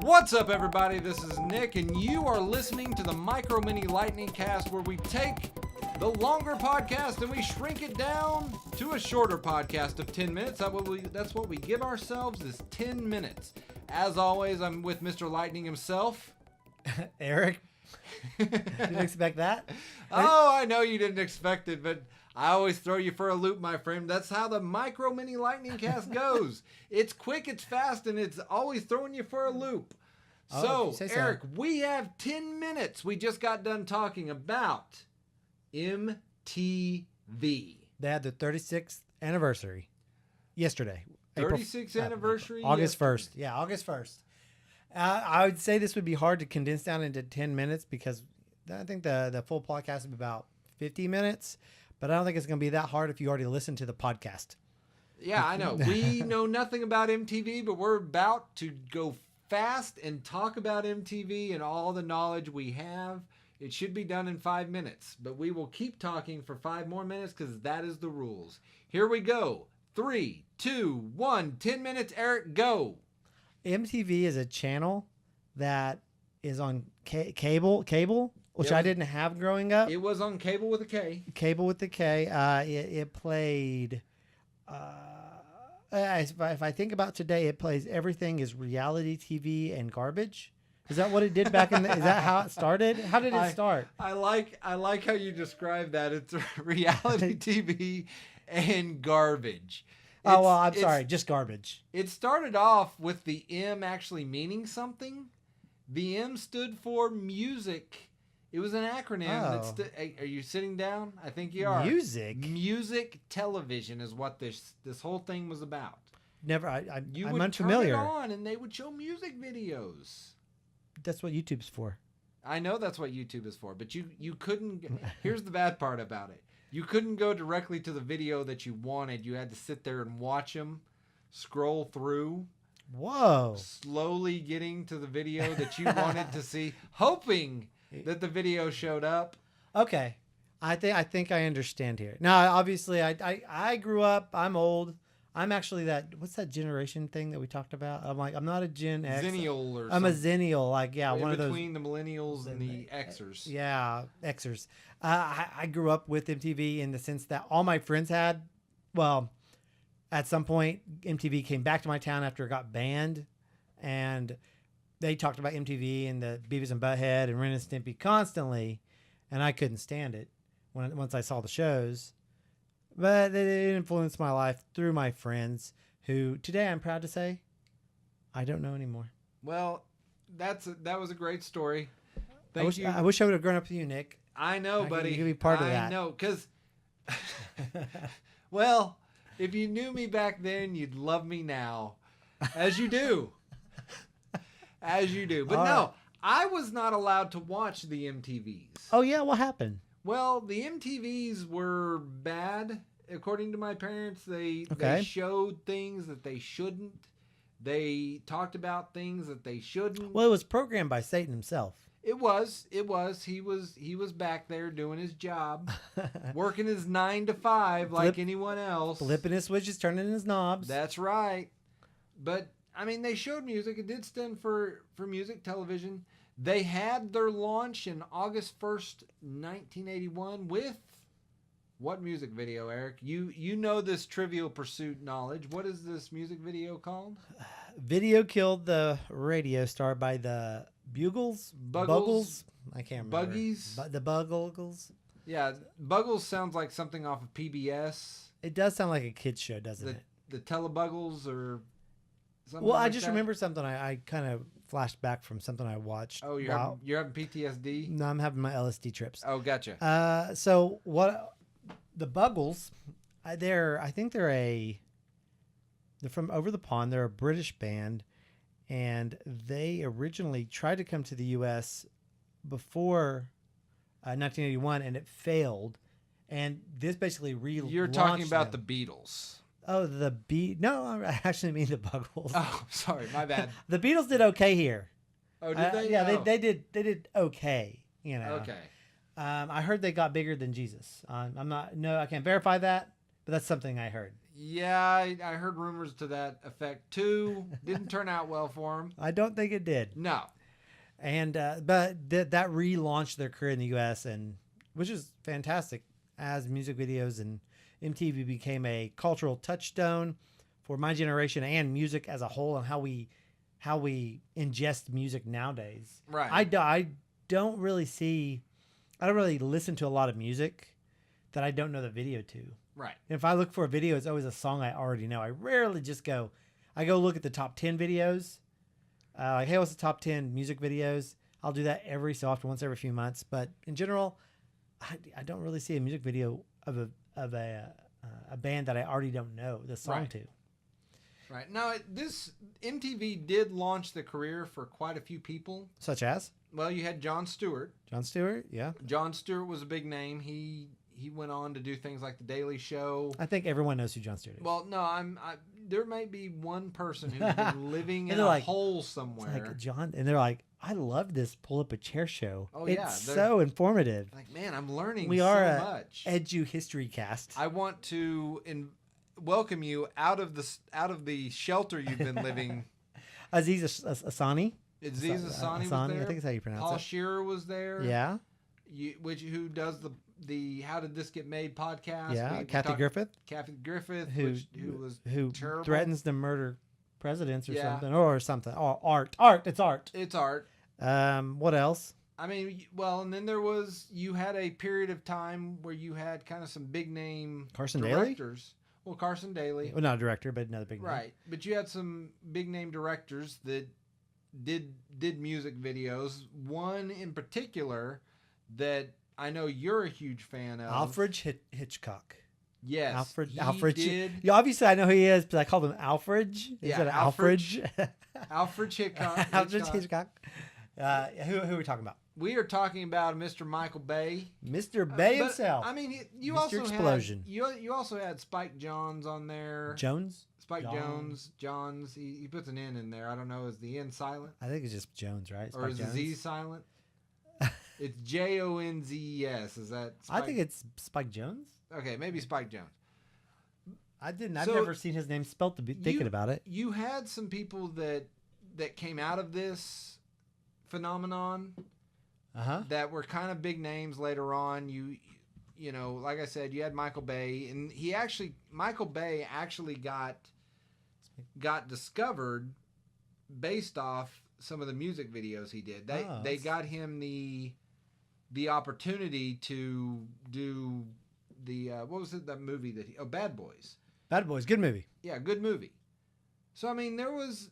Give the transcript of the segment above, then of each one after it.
What's up, everybody? This is Nick, and you are listening to the Micro Mini Lightning Cast, where we take the longer podcast and we shrink it down to a shorter podcast of 10 minutes. That's what we give ourselves, is 10 minutes. As always, I'm with Mr. Lightning himself. Eric? Didn't expect that? Oh, I know you didn't expect it, but I always throw you for a loop, my friend. That's how the Micro Mini Lightning Cast goes. It's quick, it's fast, and it's always throwing you for a loop. So, Eric, we have 10 minutes. We just got done talking about MTV. They had the 36th anniversary yesterday. 36th anniversary? August 1st. Yeah, August 1st. I would say this would be hard to condense down into 10 minutes because I think the full podcast would be about 50 minutes. But I don't think it's going to be that hard if you already listened to the podcast. Yeah, I know. We know nothing about MTV, but we're about to go fast and talk about MTV and all the knowledge we have. It should be done in 5 minutes, but we will keep talking for 5 more minutes because that is the rules. Here we go. 3, 2, 1, 10 minutes. Eric, go. MTV is a channel that is on cable, which I didn't have growing up. It was on cable with a K. Cable with the K. It played... if I think about today, it plays everything is reality TV and garbage. Is that what it did back in the... Is that how it started? How did it start? I like how you describe that. It's reality TV and garbage. I'm sorry. Just garbage. It started off with the M actually meaning something. The M stood for music. It was an acronym. Oh. Are you sitting down? I think you are. Music television is what this whole thing was about. Never. I'm You would unfamiliar. turn it on and they would show music videos. That's what YouTube's for. I know that's what YouTube is for, but you couldn't. Here's the bad part about it. You couldn't go directly to the video that you wanted. You had to sit there and watch them, scroll through. Whoa. Slowly getting to the video that you wanted to see, hoping that the video showed up. Okay. I think I understand here. Now, obviously, I grew up. I'm old. I'm actually what's that generation thing that we talked about? I'm not a Gen X. Zennial or I'm something. a Zennial. one of those. Between the millennials and the Xers. Yeah, Xers. I grew up with MTV in the sense that all my friends had, at some point, MTV came back to my town after it got banned. And they talked about MTV and the Beavis and Butthead and Ren and Stimpy constantly. And I couldn't stand it once I saw the shows. But it influenced my life through my friends who today I'm proud to say I don't know anymore. Well, that was a great story. I wish I would have grown up with you, Nick. I know, buddy. You could be part of that. I know, because, well, if you knew me back then, you'd love me now, as you do. As you do. But no, I was not allowed to watch the MTVs. Oh, yeah? What happened? Well, the MTVs were bad, according to my parents. They showed things that they shouldn't. They talked about things that they shouldn't. Well, it was programmed by Satan himself. It was. He was back there doing his job, working his 9 to 5 like anyone else. Flipping his switches, turning his knobs. That's right. But, I mean, they showed music. It did stand for music television. They had their launch in August 1st, 1981 with what music video, Eric? You know this Trivial Pursuit knowledge. What is this music video called? Video Killed the Radio Star by the Bugles? Buggles? I can't remember. Buggies? The Buggles? Yeah, Buggles sounds like something off of PBS. It does sound like a kid's show, doesn't it? The Telebuggles or something Well, like I just remember something I kind of flashed back from something I watched. Oh, you're having PTSD? No, I'm having my LSD trips. Oh, gotcha. So what the Buggles, I think they're from over the pond. They're a British band, and they originally tried to come to the U.S. before 1981, and it failed. And this basically relaunched. You're talking about the Beatles. Oh, No, I actually mean the Buggles. Oh, sorry, my bad. The Beatles did okay here. Oh, did they? Yeah, oh. they did okay. You know. Okay. I heard they got bigger than Jesus. I can't verify that, but that's something I heard. Yeah, I heard rumors to that effect too. Didn't turn out well for him. I don't think it did. No. And but that relaunched their career in the U.S. and which is fantastic, as music videos and MTV became a cultural touchstone for my generation and music as a whole, and how we ingest music nowadays. Right. I don't really listen to a lot of music that I don't know the video to. Right. And if I look for a video, it's always a song I already know. I rarely just go look at the top 10 videos. Like, hey, what's the top 10 music videos? I'll do that every so often, once every few months. But in general, I don't really see a music video of a band that I already don't know the song to. Right. Now, this MTV did launch the career for quite a few people. Such as? Well, you had Jon Stewart. Jon Stewart, yeah. Jon Stewart was a big name. He went on to do things like The Daily Show. I think everyone knows who Jon Stewart is. Well, no, there might be one person who's been living in a hole somewhere. Like John, and they're like, I love this pull up a chair show. Oh, it's yeah, so informative. Like, man, I'm learning we so are much. Edu history cast. I want to welcome you out of the shelter you've been living. Aziz Asani. Aziz Asani was there. I think that's how you pronounce Paul it. Shearer was there. Yeah. Who does the How Did This Get Made podcast? Yeah, Kathy Griffith. Kathy Griffith, who was terrible. Threatens to murder presidents or something. Or art. It's art. It's art. What else? I mean, and then you had a period of time where you had kind of some big name Carson directors. Daly? Well, Carson Daly. Well, not a director, but another big name. Right. But you had some big name directors that did music videos. One in particular that I know you're a huge fan of. Alfred Hitchcock. Yes. Alfred. Did. Yeah, obviously I know who he is, but I called him Alfred instead of Alfred. Alfred Hitchcock. Alfred Hitchcock. Who are we talking about? We are talking about Mr. Michael Bay. Mr. Bay himself. I mean, you Mr. also Explosion. had you also had Spike Jonze on there. Jones. Spike Jonze. He puts an N in there. I don't know. Is the N silent? I think it's just Jones, right? Or is the Z silent? It's Jonzes. Is that? I think it's Spike Jones. Okay, maybe Spike Jonze. I didn't. I've never seen his name spelled to be thinking about it. You had some people that came out of this phenomenon that were kind of big names later on. You know, like I said, you had Michael Bay, and Michael Bay actually got discovered based off some of the music videos he did. They got him the opportunity to do the what was it, that movie Bad Boys. Bad Boys, good movie. Yeah, good movie. So I mean, there was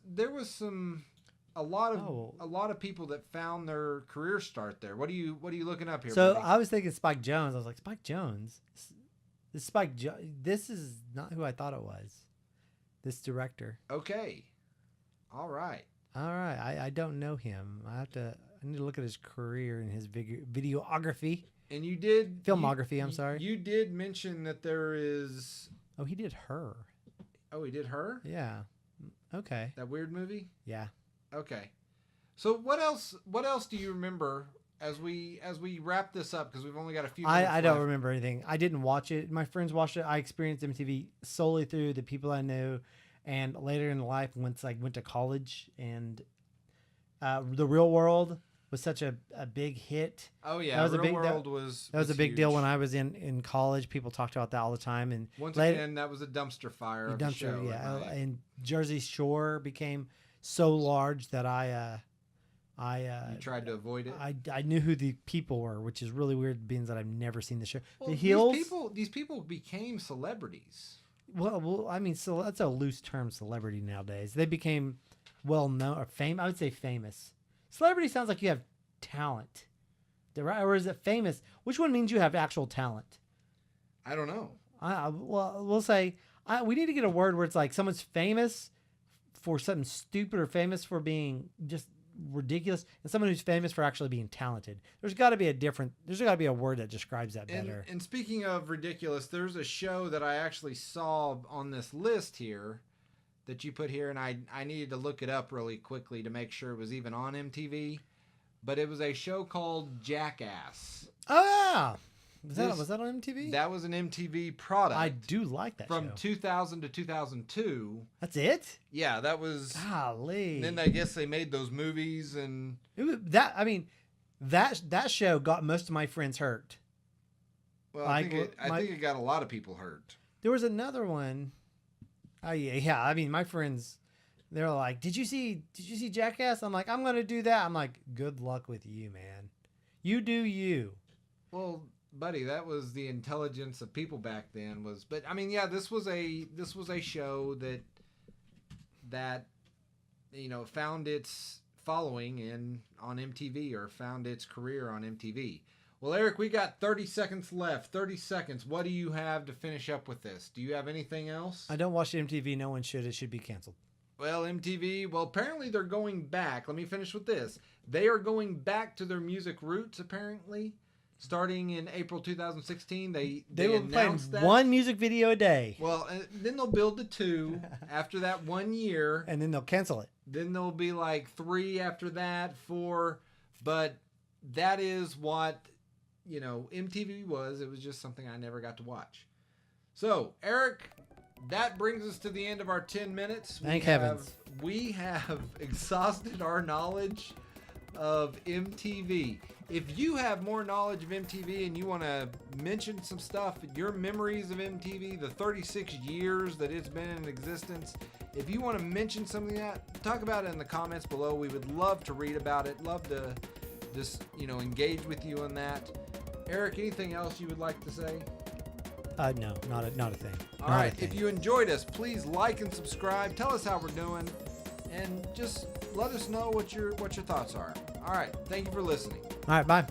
a lot of people that found their career start there. What are you looking up here? So buddy? I was thinking Spike Jonze. I was like, Spike Jonze. This is not who I thought it was. This director. Okay. All right. I don't know him. I need to look at his career and his videography. And you did filmography. I'm sorry. You did mention that there is. Oh, he did Her. Oh, he did Her? Yeah. Okay. That weird movie? Yeah. Okay. So what else do you remember as we wrap this up, because we've only got a few minutes I don't left. remember anything. I didn't watch it. My friends watched it. I experienced MTV solely through the people I knew, and later in life, once I went to college, and The Real World was such a big hit. Oh yeah, that was Real World was a big huge deal when I was in college. People talked about that all the time. And once again, that was a dumpster fire of a show. Yeah, and Jersey Shore became so large that you tried to avoid it. I knew who the people were, which is really weird, being that I've never seen the show. Well, the Hills. These people became celebrities. Well, I mean, so that's a loose term, celebrity nowadays. They became well known or famous. I would say famous. Celebrity sounds like you have talent, or is it famous? Which one means you have actual talent? I don't know. Well, we'll say we need to get a word where it's like someone's famous for something stupid or famous for being just ridiculous, and someone who's famous for actually being talented. There's got to be a word that describes that better. And speaking of ridiculous, there's a show that I actually saw on this list here that you put here, and I needed to look it up really quickly to make sure it was even on MTV. But it was a show called Jackass. Oh yeah. Was that on MTV? That was an MTV product. I do like that from show. 2000 to 2002. That's it? Yeah, that was. Golly. Then I guess they made those movies and. That show got most of my friends hurt. Well, I think it got a lot of people hurt. There was another one. Oh yeah. I mean, my friends, they're like, "Did you see Jackass?" I'm like, "I'm gonna do that." I'm like, "Good luck with you, man. You do you." Well, buddy, that was the intelligence of people back then. But I mean, yeah, this was a show that found its following on MTV, or found its career on MTV. Well, Eric, we got 30 seconds left. 30 seconds. What do you have to finish up with this? Do you have anything else? I don't watch MTV. No one should. It should be canceled. Well, MTV, apparently they're going back. Let me finish with this. They are going back to their music roots, apparently. Starting in April 2016, they will play that. one music video a day. Well, then they'll build to 2 after that 1 year. And then they'll cancel it. Then there'll be like 3 after that, 4. But that is what, MTV was. It was just something I never got to watch. So, Eric, that brings us to the end of our 10 minutes. Thank heavens. We have exhausted our knowledge of MTV. If you have more knowledge of MTV and you want to mention some stuff, your memories of MTV, the 36 years that it's been in existence, if you want to mention something like that, talk about it in the comments below. We would love to read about it, love to just, engage with you on that. Eric, anything else you would like to say? No, not a thing. All right, if you enjoyed us, please like and subscribe. Tell us how we're doing, and just let us know what your thoughts are. All right, thank you for listening. All right, bye.